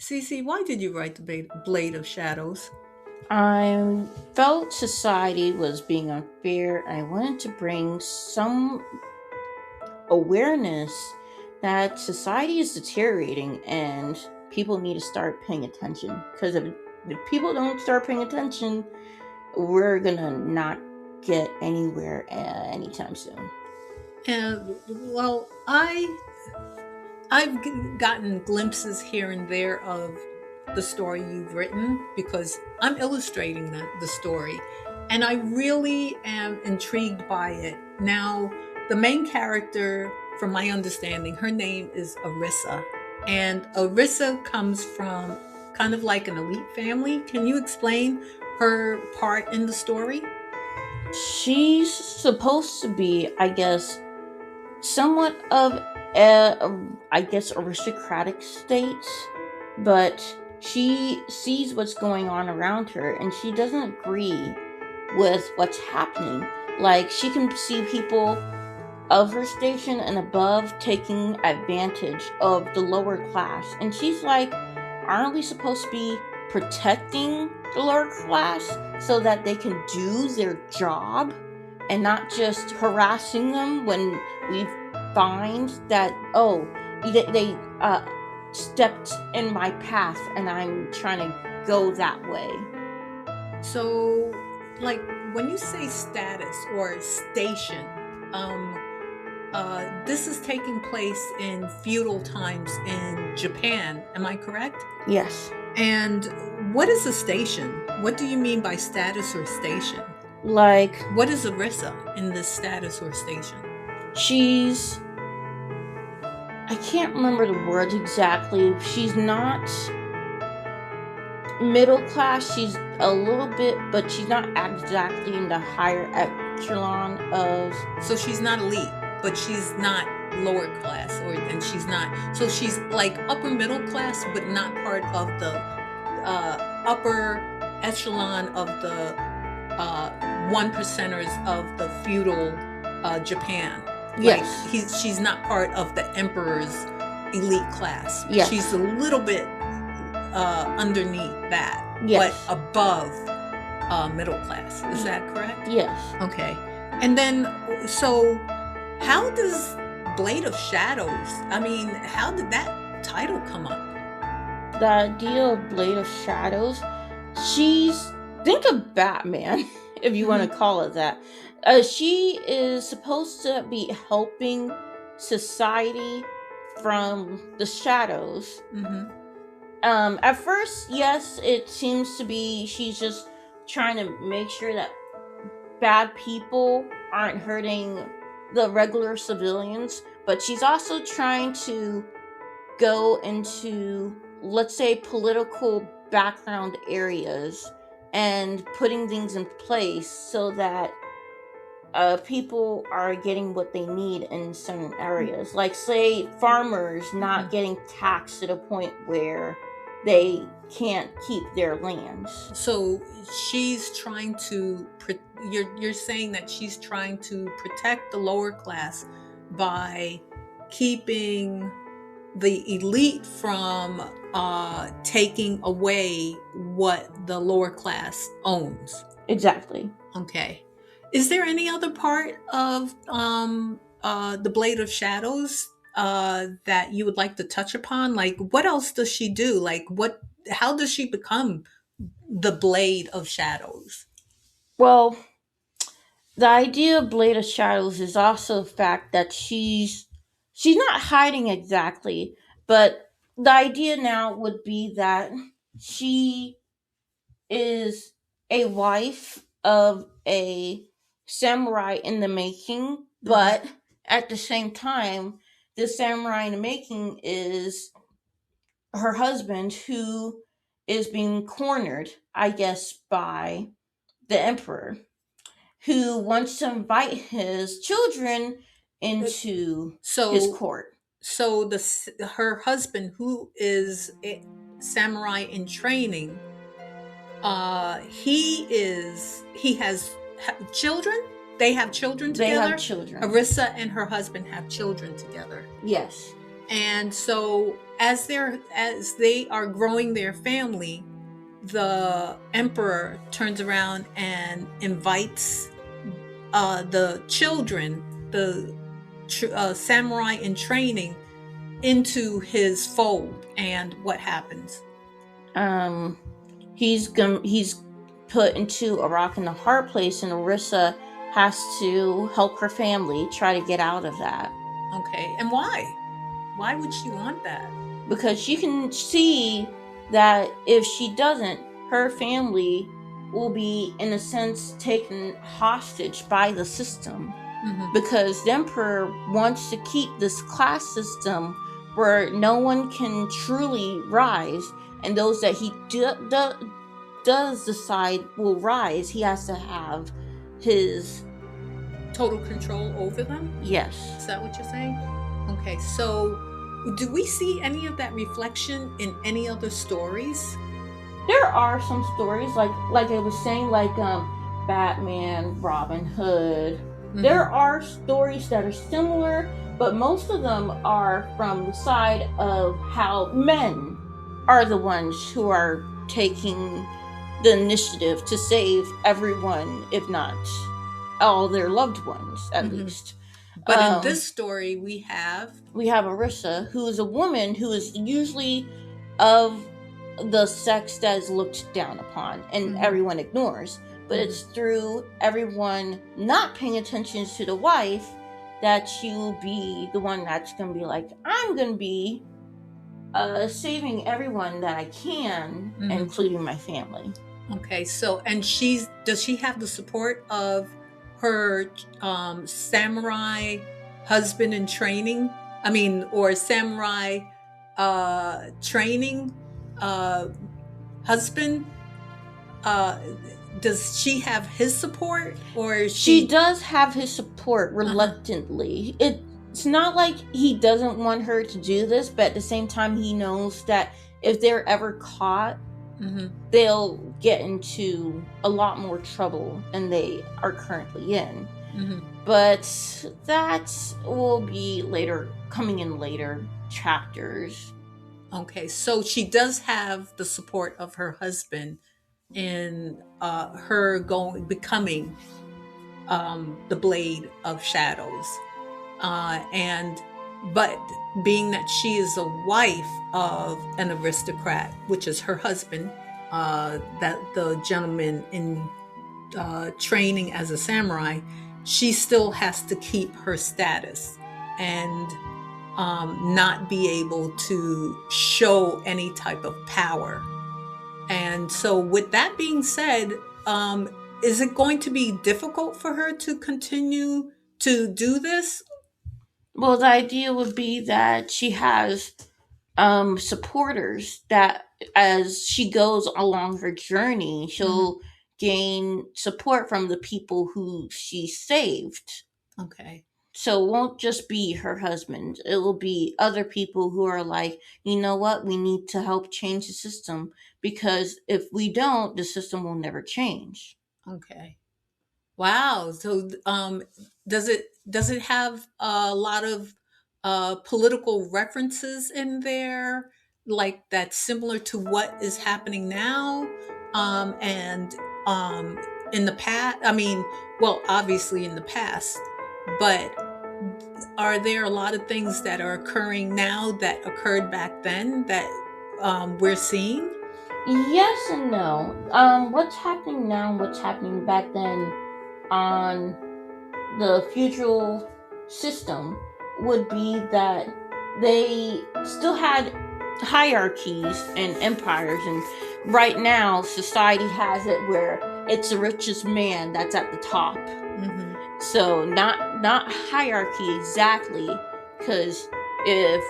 CeCe, why did you write the Blade of Shadows? I felt society was being unfair. I wanted to bring some awareness that society is deteriorating and people need to start paying attention. Because if people don't start paying attention, we're gonna not get anywhere anytime soon. And well, I've gotten glimpses here and there of the story you've written because I'm illustrating the story, and I really am intrigued by it. Now, the main character, from my understanding, her name is Arisa, and Arisa comes from kind of like an elite family. Can you explain her part in the story? She's supposed to be, I guess, somewhat of I guess, aristocratic states, but she sees what's going on around her and she doesn't agree with what's happening. Like, she can see people of her station and above taking advantage of the lower class, and she's like, aren't we supposed to be protecting the lower class so that they can do their job and not just harassing them when we find that, oh, they stepped in my path and I'm trying to go that way. So, like when you say status or station, um, this is taking place in feudal times in Japan. Am I correct? Yes. And what is a station? What do you mean by status or station? Like, What is Arisa in this status or station? she's, I can't remember the words exactly. She's not middle class. She's a little bit, but she's not exactly in the higher echelon of. So she's not elite, but she's not lower class, or and she's not. So she's like upper middle class, but not part of the upper echelon of the one percenters of the feudal Japan. Like Yes. she's not part of the emperor's elite class. Yes. She's a little bit underneath that, Yes. but above middle class. Is that correct? Yes. Okay. And then, so how does Blade of Shadows, I mean, how did that title come up? The idea of Blade of Shadows, she's, think of Batman, if you want to call it that. She is supposed to be helping society from the shadows. Mm-hmm. At first, yes, it seems to be she's just trying to make sure that bad people aren't hurting the regular civilians, but she's also trying to go into, let's say, political background areas and putting things in place so that people are getting what they need in certain areas. Like, say, farmers not getting taxed to the point where they can't keep their lands. So she's trying to, you're saying that she's trying to protect the lower class by keeping the elite from taking away what the lower class owns. Exactly. Okay. Is there any other part of the Blade of Shadows that you would like to touch upon? Like, what else does she do? Like, what? How does she become the Blade of Shadows? Well, the idea of Blade of Shadows is also the fact that she's not hiding exactly, but the idea now would be that she is a wife of a samurai in the making, but at the same time, the samurai in the making is her husband, who is being cornered, I guess, by the emperor, who wants to invite his children into his So, court. so her husband, who is a samurai in training, he has children. They have children They together. have children. Arisa and her husband have children together. Yes. And so as they are growing their family, the emperor turns around and invites the children, the samurai in training, into his fold. And what happens? Um, he's put into a rock and a hard place, and Arisa has to help her family try to get out of that. Okay, and why? Why would she want that? Because she can see that if she doesn't, her family will be, in a sense, taken hostage by the system. Mm-hmm. Because the emperor wants to keep this class system where no one can truly rise, and those that he does decide will rise, he has to have his Total control over them? yes. Is that what you're saying? Okay, so do we see any of that reflection in any other stories? There are some stories like I was saying, like Batman, Robin Hood. Mm-hmm. There are stories that are similar, but most of them are from the side of how men are the ones who are taking the initiative to save everyone, if not all their loved ones, at Mm-hmm. least. But in this story, we have Arisa, who is a woman who is usually of the sex that is looked down upon and everyone ignores. But it's through everyone not paying attention to the wife that she will be the one that's going to be like, I'm going to be saving everyone that I can, including my family. Okay, so and does she have the support of her samurai husband in training? I mean, or samurai training husband? Uh, does she have his support, or is she does have his support reluctantly. It's not like he doesn't want her to do this, but at the same time he knows that if they're ever caught, they'll get into a lot more trouble than they are currently in. But that will be coming in later chapters. Okay, so she does have the support of her husband in her becoming the Blade of Shadows, but being that she is a wife of an aristocrat, which is her husband, that the gentleman in training as a samurai, she still has to keep her status and not be able to show any type of power. And so, with that being said, is it going to be difficult for her to continue to do this? Well, the idea would be that she has supporters that as she goes along her journey, she'll gain support from the people who she saved. Okay. So it won't just be her husband. It will be other people who are like, you know what, we need to help change the system, because if we don't, the system will never change. Okay. Wow. So does it have a lot of political references in there, like that's similar to what is happening now, and in the past? I mean, well, obviously in the past, but are there a lot of things that are occurring now that occurred back then that we're seeing? Yes and no. What's happening now and what's happening back then on the feudal system would be that they still had hierarchies and empires, and right now society has it where it's the richest man that's at the top. So not hierarchy exactly, because if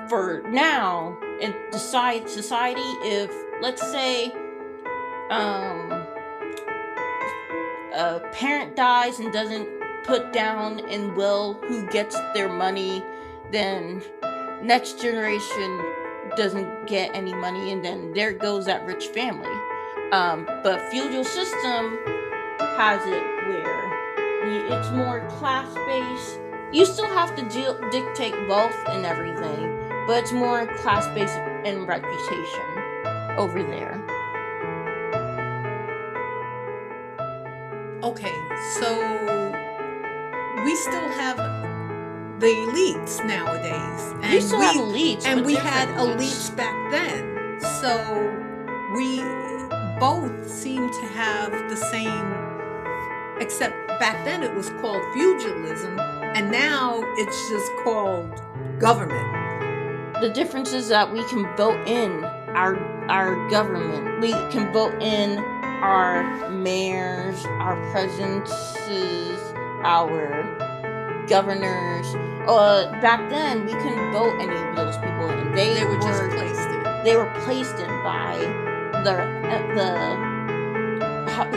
for now in the society, if let's say a parent dies and doesn't put down in will who gets their money, then next generation doesn't get any money, and then there goes that rich family. But feudal system has it where it's more class based. You still have to dictate wealth and everything, but it's more class-based and reputation over there. Okay, so we still have the elites nowadays, and We still have elites, and but we had different elites back then. So we both seem to have the same, except back then it was called feudalism, and now it's just called government. The difference is that we can vote in our government. We can vote in our mayors, our presidents, our governors. Back then we couldn't vote any of those people in. They were just placed in. They were placed in by the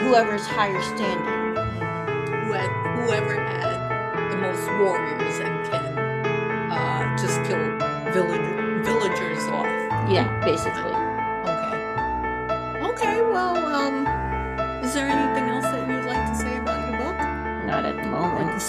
whoever's higher standing. Whoever had the most warriors and can just kill villagers off. Yeah, basically. Okay, well, is there anything else that you'd like to say about your book? Not at the moment.